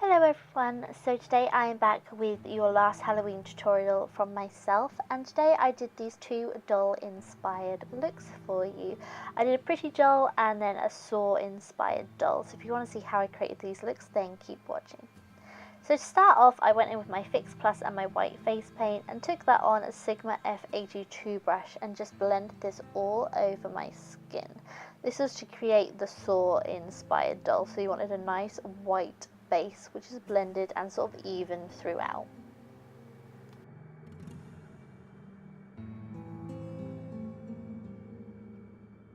Hello everyone, so today I am back with your last Halloween tutorial from myself, and today I did these two doll inspired looks for you. I did a pretty doll and then a saw inspired doll, so if you want to see how I created these looks then keep watching. So to start off, I went in with my Fix Plus and my white face paint and took that on a Sigma F82 brush and just blended this all over my skin. This was to create the saw inspired doll, so you wanted a nice white base which is blended and sort of even throughout.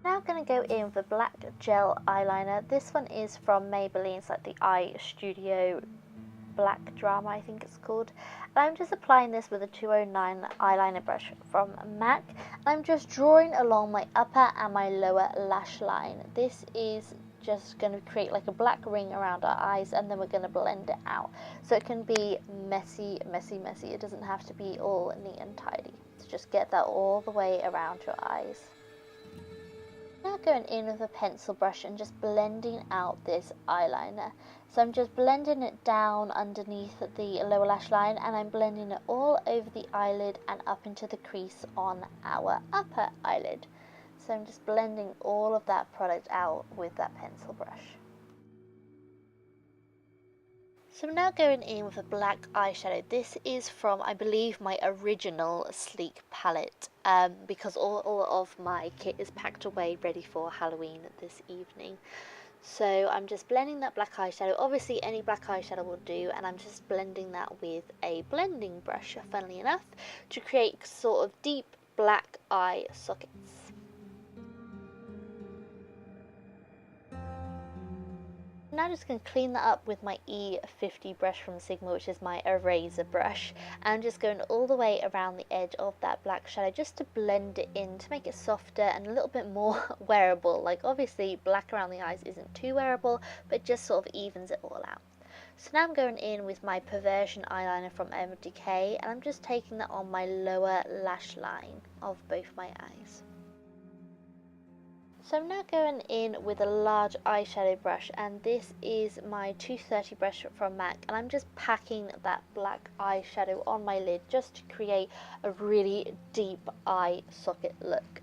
Now I'm going to go in with a black gel eyeliner. This one is from Maybelline, it's like the Eyestudio Black Drama I think it's called. And I'm just applying this with a 209 eyeliner brush from MAC. I'm just drawing along my upper and my lower lash line. This is just going to create like a black ring around our eyes, and then we're going to blend it out. So it can be messy. It doesn't have to be all neat and tidy. So just get that all the way around your eyes. Now going in with a pencil brush and just blending out this eyeliner. So I'm just blending it down underneath the lower lash line, and I'm blending it all over the eyelid and up into the crease on our upper eyelid. So I'm just blending all of that product out with that pencil brush. So I'm now going in with a black eyeshadow. This is from, I believe, my original Sleek palette, because all of my kit is packed away ready for Halloween this evening. So I'm just blending that black eyeshadow. Obviously any black eyeshadow will do, and I'm just blending that with a blending brush, funnily enough, to create sort of deep black eye sockets. Now I'm just going to clean that up with my E50 brush from Sigma, which is my eraser brush. And I'm just going all the way around the edge of that black shadow just to blend it in, to make it softer and a little bit more wearable. Like obviously black around the eyes isn't too wearable, but just sort of evens it all out. So now I'm going in with my Perversion eyeliner from Decay, and I'm just taking that on my lower lash line of both my eyes. So I'm now going in with a large eyeshadow brush, and this is my 230 brush from MAC, and I'm just packing that black eyeshadow on my lid just to create a really deep eye socket look.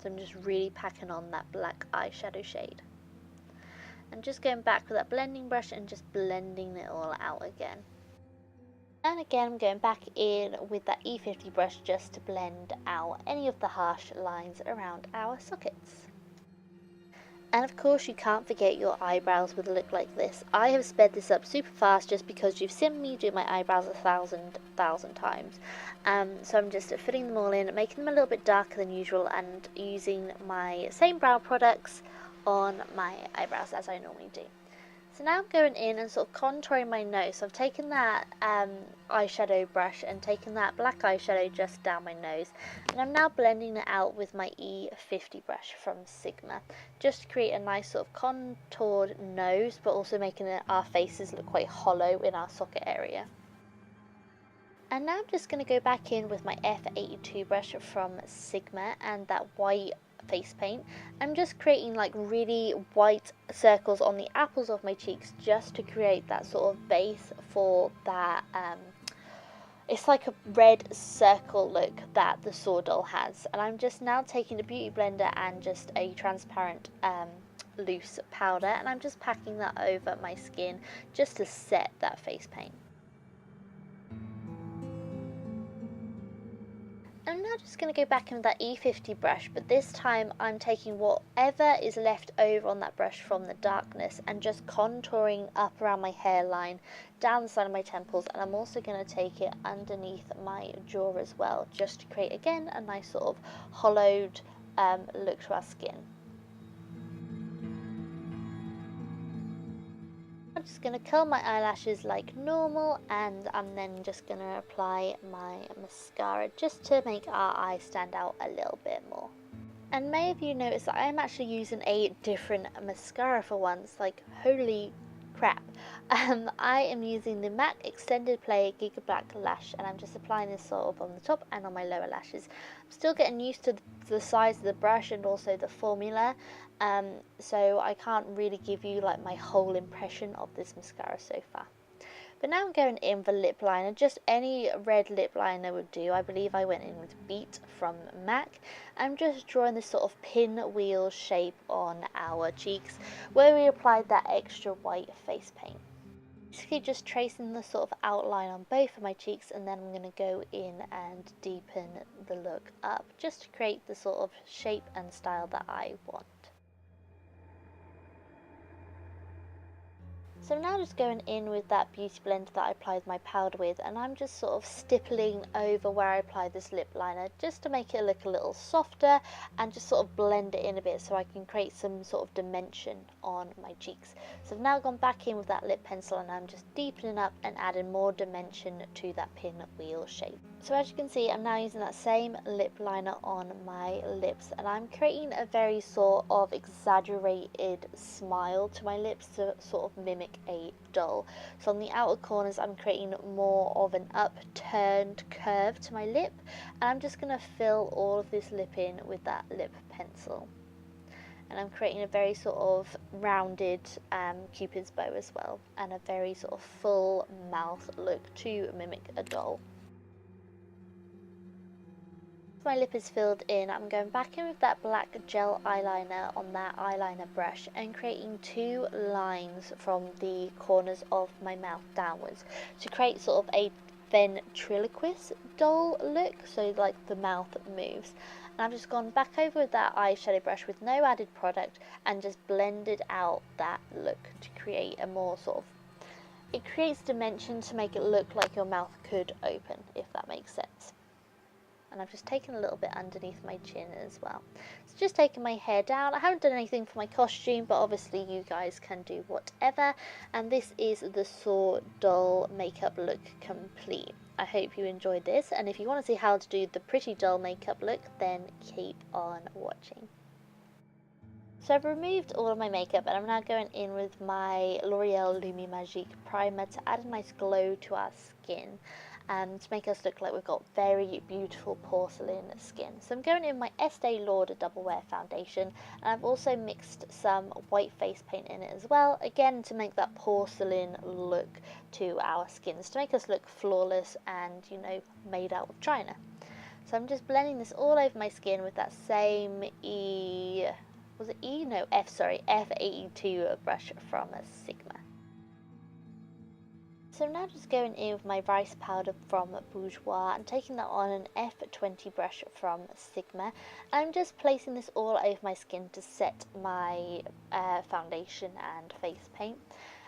So I'm just really packing on that black eyeshadow shade. I'm just going back with that blending brush and just blending it all out again. And again, I'm going back in with that E50 brush just to blend out any of the harsh lines around our sockets. And of course you can't forget your eyebrows with a look like this. I have sped this up super fast just because you've seen me do my eyebrows 1,000 times. So I'm just filling them all in, making them a little bit darker than usual, and using my same brow products on my eyebrows as I normally do. So now I'm going in and sort of contouring my nose. So I've taken that eyeshadow brush and taken that black eyeshadow just down my nose, and I'm now blending it out with my E50 brush from Sigma, just to create a nice sort of contoured nose, but also making our faces look quite hollow in our socket area. And now I'm just going to go back in with my F82 brush from Sigma and that white face paint. I'm just creating like really white circles on the apples of my cheeks just to create that sort of base for that it's like a red circle look that the saw doll has. And I'm just now taking the beauty blender and just a transparent loose powder, and I'm just packing that over my skin just to set that face paint. I'm now just going to go back in with that E50 brush, but this time I'm taking whatever is left over on that brush from the darkness and just contouring up around my hairline, down the side of my temples, and I'm also going to take it underneath my jaw as well, just to create again a nice sort of hollowed look to our skin. I'm just going to curl my eyelashes like normal, and I'm then just going to apply my mascara just to make our eyes stand out a little bit more. And may have you noticed that I am actually using a different mascara for once, like holy crap. I am using the MAC Extended Play Gigablack Lash, and I'm just applying this sort of on the top and on my lower lashes. I'm still getting used to the size of the brush and also the formula, so I can't really give you like my whole impression of this mascara so far. But now I'm going in with a lip liner, just any red lip liner would do. I believe I went in with Beet from MAC. I'm just drawing this sort of pinwheel shape on our cheeks where we applied that extra white face paint. Basically just tracing the sort of outline on both of my cheeks, and then I'm going to go in and deepen the look up just to create the sort of shape and style that I want. So I'm now just going in with that beauty blender that I applied my powder with, and I'm just sort of stippling over where I applied this lip liner just to make it look a little softer and just sort of blend it in a bit so I can create some sort of dimension on my cheeks. So I've now gone back in with that lip pencil and I'm just deepening up and adding more dimension to that pinwheel shape. So as you can see, I'm now using that same lip liner on my lips, and I'm creating a very sort of exaggerated smile to my lips to sort of mimic a doll. So on the outer corners I'm creating more of an upturned curve to my lip, and I'm just going to fill all of this lip in with that lip pencil. And I'm creating a very sort of rounded cupid's bow as well, and a very sort of full mouth look to mimic a doll. My lip is filled in, I'm going back in with that black gel eyeliner on that eyeliner brush and creating two lines from the corners of my mouth downwards to create sort of a ventriloquist doll look, so like the mouth moves. And I've just gone back over with that eyeshadow brush with no added product and just blended out that look to create a more sort of, it creates dimension to make it look like your mouth could open, if that makes sense. And I've just taken a little bit underneath my chin as well. So just taking my hair down. I haven't done anything for my costume, but obviously you guys can do whatever. And this is the Saw doll makeup look complete. I hope you enjoyed this, and if you want to see how to do the pretty doll makeup look, then keep on watching. So I've removed all of my makeup and I'm now going in with my L'Oreal Lumi Magique primer to add a nice glow to our skin. To make us look like we've got very beautiful porcelain skin. So I'm going in with my Estee Lauder Double Wear Foundation, and I've also mixed some white face paint in it as well, again to make that porcelain look to our skins, to make us look flawless and, you know, made out of china. So I'm just blending this all over my skin with that same F82 brush from Sigma. So I'm now just going in with my rice powder from Bourjois and taking that on an F20 brush from Sigma. I'm just placing this all over my skin to set my foundation and face paint.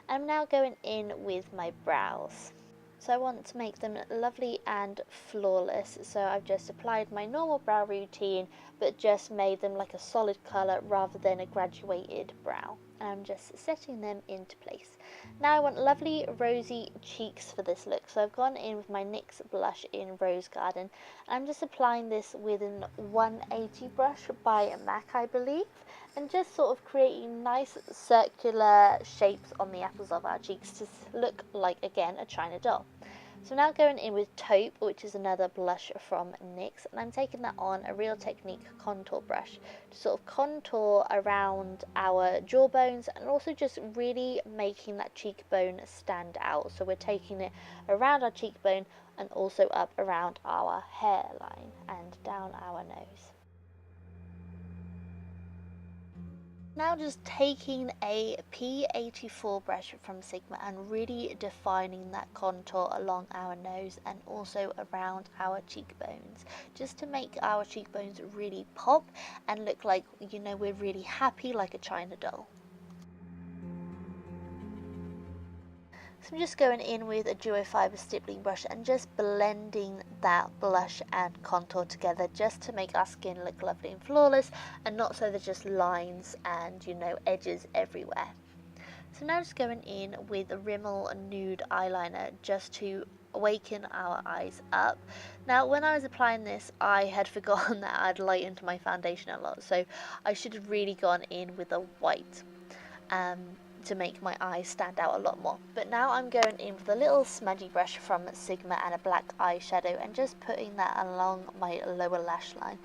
I'm now going in with my brows. So I want to make them lovely and flawless, so I've just applied my normal brow routine but just made them like a solid colour rather than a graduated brow. And I'm just setting them into place. Now I want lovely rosy cheeks for this look, so I've gone in with my NYX blush in Rose Garden. I'm just applying this with an 180 brush by MAC, I believe, and just sort of creating nice circular shapes on the apples of our cheeks to look like, again, a china doll. So now going in with Taupe, which is another blush from NYX, and I'm taking that on a Real Technique contour brush to sort of contour around our jawbones and also just really making that cheekbone stand out. So we're taking it around our cheekbone and also up around our hairline and down our nose. Now just taking a P84 brush from Sigma and really defining that contour along our nose and also around our cheekbones, just to make our cheekbones really pop and look like, you know, we're really happy like a china doll. So I'm just going in with a duo fibre stippling brush and just blending that blush and contour together just to make our skin look lovely and flawless and not so there's just lines and, you know, edges everywhere. So now just going in with a Rimmel nude eyeliner just to awaken our eyes up. Now when I was applying this I had forgotten that I'd lightened my foundation a lot, so I should have really gone in with a white to make my eyes stand out a lot more. But now I'm going in with a little smudgy brush from Sigma and a black eyeshadow and just putting that along my lower lash line.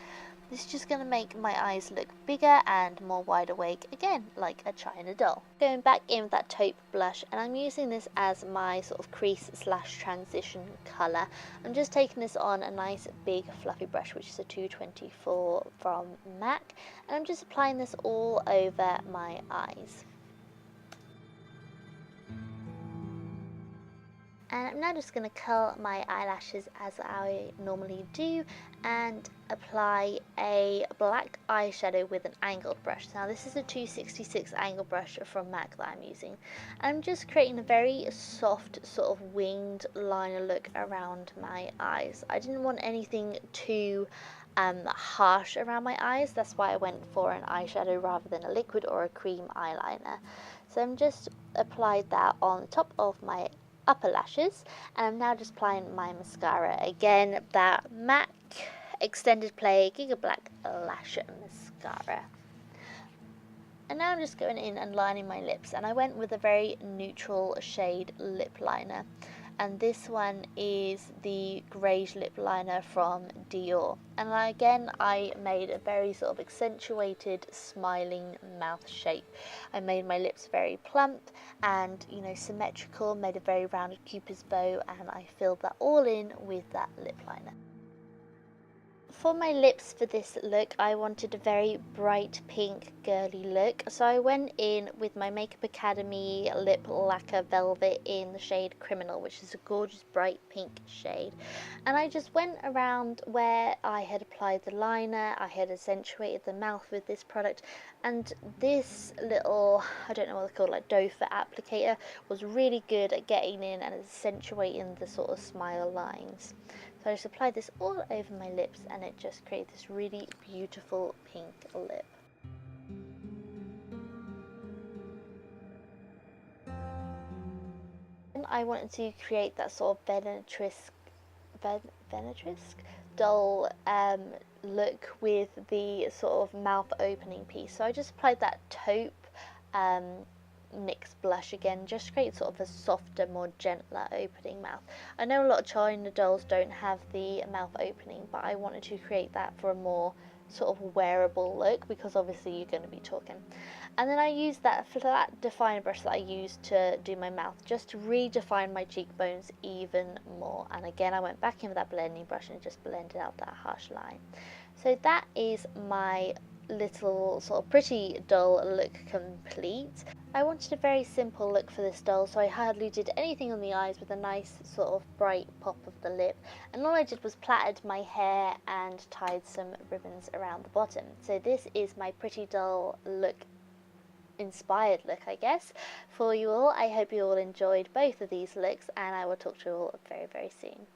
This is just going to make my eyes look bigger and more wide awake, again, like a China doll. Going back in with that taupe blush, and I'm using this as my sort of crease slash transition colour. I'm just taking this on a nice big fluffy brush, which is a 224 from MAC, and I'm just applying this all over my eyes. And I'm now just going to curl my eyelashes as I normally do and apply a black eyeshadow with an angled brush. Now this is a 266 angle brush from MAC that I'm using. I'm just creating a very soft sort of winged liner look around my eyes. I didn't want anything too harsh around my eyes. That's why I went for an eyeshadow rather than a liquid or a cream eyeliner. So I'm just applied that on the top of my upper lashes, and I'm now just applying my mascara. Again, that MAC Extended Play Gigablack Lash Mascara. And now I'm just going in and lining my lips, and I went with a very neutral shade lip liner. And this one is the greyish lip liner from Dior. And again, I made a very sort of accentuated smiling mouth shape. I made my lips very plump and, you know, symmetrical, made a very rounded cupid's bow, and I filled that all in with that lip liner. For my lips for this look, I wanted a very bright pink girly look, so I went in with my Makeup Academy Lip Lacquer Velvet in the shade Criminal, which is a gorgeous bright pink shade. And I just went around where I had applied the liner, I had accentuated the mouth with this product, and this little, I don't know what they're called, like doe foot applicator, was really good at getting in and accentuating the sort of smile lines. So I just applied this all over my lips, and it just created this really beautiful pink lip. And I wanted to create that sort of Venetrisk doll look with the sort of mouth opening piece. So I just applied that taupe NYX blush again, just to create sort of a softer, more gentler opening mouth. I know a lot of China dolls don't have the mouth opening, but I wanted to create that for a more sort of wearable look, because obviously you're going to be talking. And then I used that flat definer brush that I used to do my mouth, just to redefine my cheekbones even more. And again, I went back in with that blending brush and just blended out that harsh line. So that is my little sort of pretty doll look complete. I wanted a very simple look for this doll, so I hardly did anything on the eyes, with a nice sort of bright pop of the lip, and all I did was plaited my hair and tied some ribbons around the bottom. So this is my pretty doll look, inspired look, I guess, for you all. I hope you all enjoyed both of these looks, and I will talk to you all very, very soon.